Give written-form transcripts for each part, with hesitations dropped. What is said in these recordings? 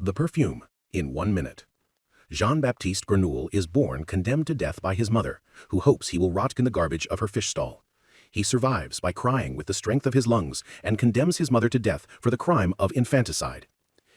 The Perfume, in 1 minute. Jean-Baptiste Grenouille is born condemned to death by his mother, who hopes he will rot in the garbage of her fish stall. He survives by crying with the strength of his lungs and condemns his mother to death for the crime of infanticide.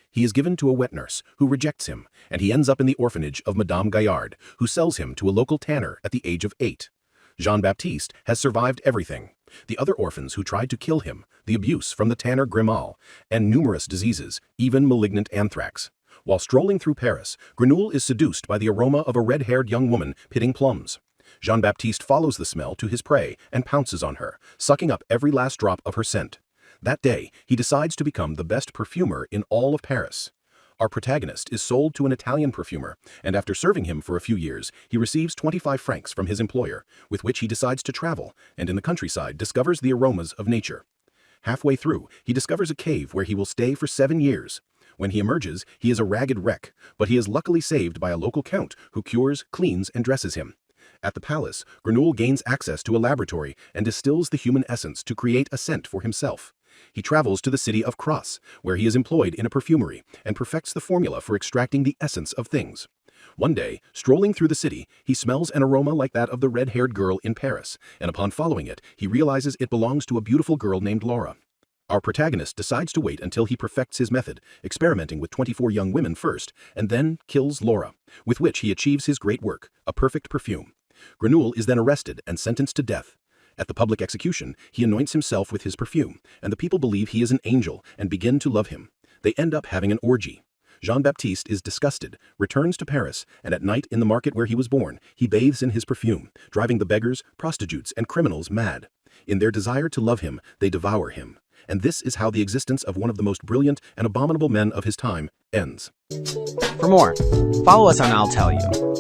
He is given to a wet nurse, who rejects him, and he ends up in the orphanage of Madame Gaillard, who sells him to a local tanner at the age of 8. Jean-Baptiste has survived everything: the other orphans who tried to kill him, the abuse from the tanner Grimal, and numerous diseases, even malignant anthrax. While strolling through Paris, Grenouille is seduced by the aroma of a red-haired young woman pitting plums. Jean-Baptiste follows the smell to his prey and pounces on her, sucking up every last drop of her scent. That day, he decides to become the best perfumer in all of Paris. Our protagonist is sold to an Italian perfumer, and after serving him for a few years, he receives 25 francs from his employer, with which he decides to travel, and in the countryside discovers the aromas of nature. Halfway through, he discovers a cave where he will stay for 7 years. When he emerges, he is a ragged wreck, but he is luckily saved by a local count who cures, cleans, and dresses him. At the palace, Grenouille gains access to a laboratory and distills the human essence to create a scent for himself. He travels to the city of Cross, where he is employed in a perfumery, and perfects the formula for extracting the essence of things. One day, strolling through the city, he smells an aroma like that of the red-haired girl in Paris, and upon following it, he realizes it belongs to a beautiful girl named Laura. Our protagonist decides to wait until he perfects his method, experimenting with 24 young women first, and then kills Laura, with which he achieves his great work, a perfect perfume. Grenouille is then arrested and sentenced to death. At the public execution, he anoints himself with his perfume, and the people believe he is an angel and begin to love him. They end up having an orgy. Jean-Baptiste is disgusted, returns to Paris, and at night in the market where he was born, he bathes in his perfume, driving the beggars, prostitutes, and criminals mad. In their desire to love him, they devour him. And this is how the existence of one of the most brilliant and abominable men of his time ends. For more, follow us on I'll Tell You.